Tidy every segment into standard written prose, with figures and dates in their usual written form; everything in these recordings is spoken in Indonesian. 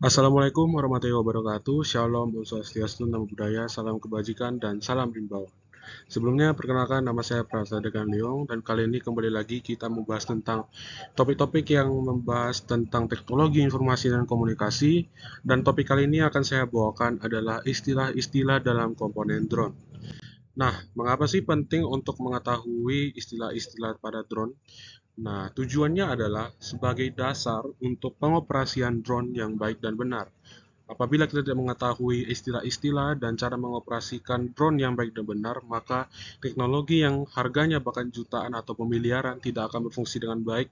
Assalamualaikum warahmatullahi wabarakatuh. Shalom, Om Swastiastu, Namo Buddhaya, salam kebajikan, dan salam rimbawan. Sebelumnya, perkenalkan nama saya Prasadegan Leong, dan kali ini kembali lagi kita membahas tentang topik-topik yang membahas tentang teknologi informasi dan komunikasi, dan topik kali ini akan saya bawakan adalah istilah-istilah dalam komponen drone. Nah, mengapa sih penting untuk mengetahui istilah-istilah pada drone? Nah, tujuannya adalah sebagai dasar untuk pengoperasian drone yang baik dan benar. Apabila kita tidak mengetahui istilah-istilah dan cara mengoperasikan drone yang baik dan benar, maka teknologi yang harganya bahkan jutaan atau miliaran tidak akan berfungsi dengan baik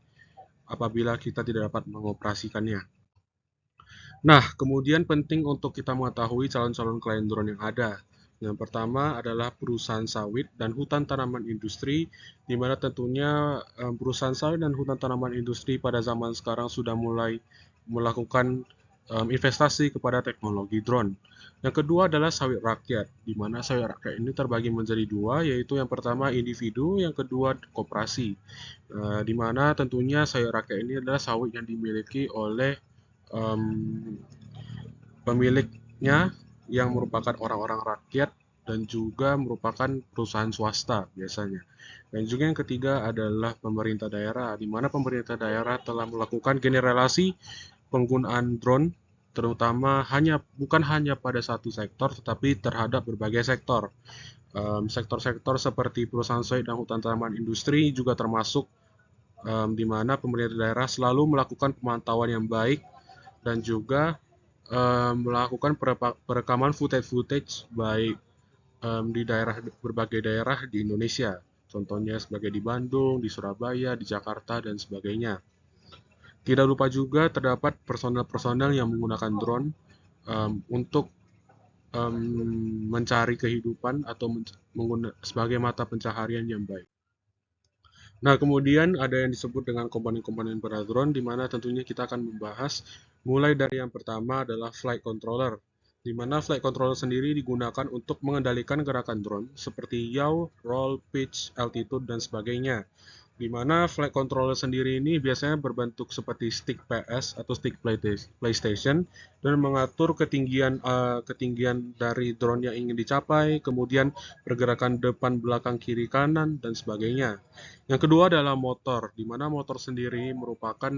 apabila kita tidak dapat mengoperasikannya. Nah, kemudian penting untuk kita mengetahui calon-calon klien drone yang ada. Yang pertama adalah perusahaan sawit dan hutan tanaman industri, di mana tentunya perusahaan sawit dan hutan tanaman industri pada zaman sekarang sudah mulai melakukan investasi kepada teknologi drone. Yang kedua adalah sawit rakyat, di mana sawit rakyat ini terbagi menjadi dua, yaitu yang pertama individu, yang kedua koperasi. Di mana tentunya sawit rakyat ini adalah sawit yang dimiliki oleh um, pemiliknya yang merupakan orang-orang rakyat dan juga merupakan perusahaan swasta biasanya. Dan juga yang ketiga adalah pemerintah daerah, di mana pemerintah daerah telah melakukan generalisasi penggunaan drone terutama bukan hanya pada satu sektor tetapi terhadap berbagai sektor. Sektor-sektor seperti perusahaan sawit dan hutan tanaman industri juga termasuk, di mana pemerintah daerah selalu melakukan pemantauan yang baik dan juga melakukan perekaman footage-footage baik di berbagai daerah di Indonesia. Contohnya sebagai di Bandung, di Surabaya, di Jakarta, dan sebagainya. Tidak lupa juga terdapat personel-personel yang menggunakan drone untuk um, mencari kehidupan atau sebagai mata pencaharian yang baik. Nah, kemudian ada yang disebut dengan komponen-komponen pada drone, di mana tentunya kita akan membahas mulai dari yang pertama adalah flight controller, di mana flight controller sendiri digunakan untuk mengendalikan gerakan drone seperti yaw, roll, pitch, altitude, dan sebagainya. Di mana flight controller sendiri ini biasanya berbentuk seperti stick PS atau stick PlayStation dan mengatur ketinggian dari drone yang ingin dicapai, kemudian pergerakan depan, belakang, kiri, kanan, dan sebagainya. Yang kedua adalah motor, di mana motor sendiri merupakan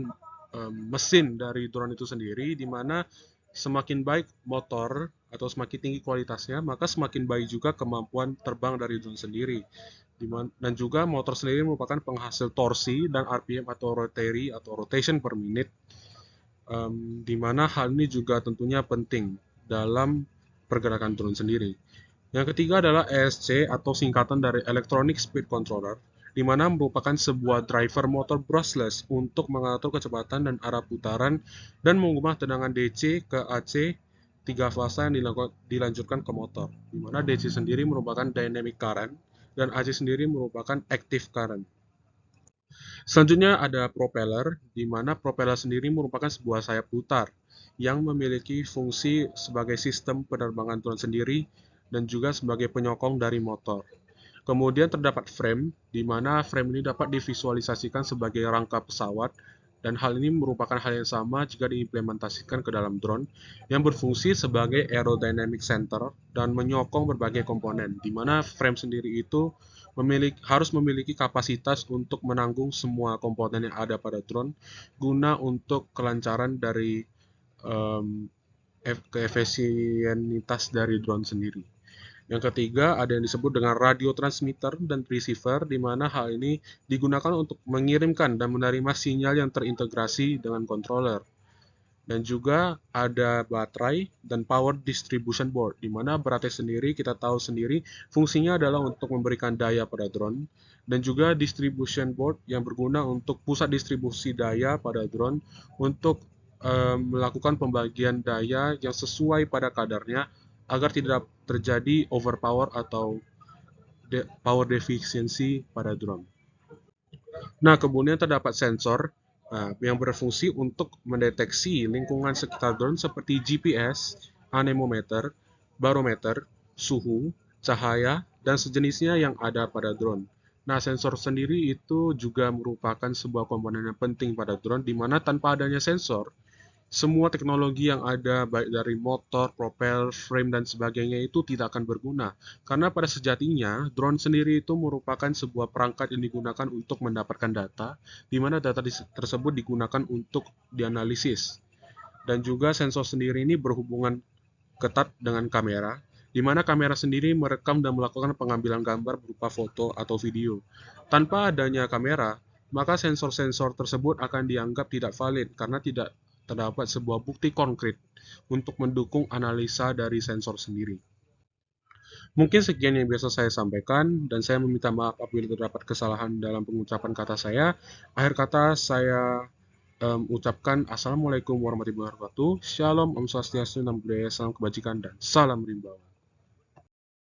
mesin dari drone itu sendiri, di mana semakin baik motor atau semakin tinggi kualitasnya, maka semakin baik juga kemampuan terbang dari drone sendiri. Dan juga motor sendiri merupakan penghasil torsi dan RPM atau rotary atau rotation per minute, di mana hal ini juga tentunya penting dalam pergerakan drone sendiri. Yang ketiga adalah ESC atau singkatan dari Electronic Speed Controller, di mana merupakan sebuah driver motor brushless untuk mengatur kecepatan dan arah putaran dan mengubah tegangan DC ke AC tiga fasa yang dilanjutkan ke motor, di mana DC sendiri merupakan dynamic current dan AC sendiri merupakan active current. Selanjutnya ada propeller, di mana propeller sendiri merupakan sebuah sayap putar yang memiliki fungsi sebagai sistem penerbangan drone sendiri dan juga sebagai penyokong dari motor. Kemudian terdapat frame, di mana frame ini dapat divisualisasikan sebagai rangka pesawat, dan hal ini merupakan hal yang sama jika diimplementasikan ke dalam drone, yang berfungsi sebagai aerodynamic center dan menyokong berbagai komponen, di mana frame sendiri itu harus memiliki kapasitas untuk menanggung semua komponen yang ada pada drone, guna untuk kelancaran dari um, keefisienitas dari drone sendiri. Yang ketiga, ada yang disebut dengan radio transmitter dan receiver, di mana hal ini digunakan untuk mengirimkan dan menerima sinyal yang terintegrasi dengan controller. Dan juga ada baterai dan power distribution board, di mana baterai sendiri kita tahu sendiri fungsinya adalah untuk memberikan daya pada drone, dan juga distribution board yang berguna untuk pusat distribusi daya pada drone untuk melakukan pembagian daya yang sesuai pada kadarnya agar tidak terjadi overpower atau power deficiency pada drone. Nah, kemudian terdapat sensor yang berfungsi untuk mendeteksi lingkungan sekitar drone seperti GPS, anemometer, barometer, suhu, cahaya, dan sejenisnya yang ada pada drone. Nah, sensor sendiri itu juga merupakan sebuah komponen yang penting pada drone, di mana tanpa adanya sensor, Semua teknologi yang ada, baik dari motor, propel, frame, dan sebagainya itu tidak akan berguna. Karena pada sejatinya, drone sendiri itu merupakan sebuah perangkat yang digunakan untuk mendapatkan data, di mana data tersebut digunakan untuk dianalisis. Dan juga sensor sendiri ini berhubungan ketat dengan kamera, di mana kamera sendiri merekam dan melakukan pengambilan gambar berupa foto atau video. Tanpa adanya kamera, maka sensor-sensor tersebut akan dianggap tidak valid karena tidak terdapat sebuah bukti konkret untuk mendukung analisa dari sensor sendiri. Mungkin sekian yang biasa saya sampaikan, dan saya meminta maaf apabila terdapat kesalahan dalam pengucapan kata saya. Akhir kata saya ucapkan Assalamualaikum warahmatullahi wabarakatuh. Shalom, Om Swastiastu, Namo Buddhaya, salam kebajikan, dan salam rimba.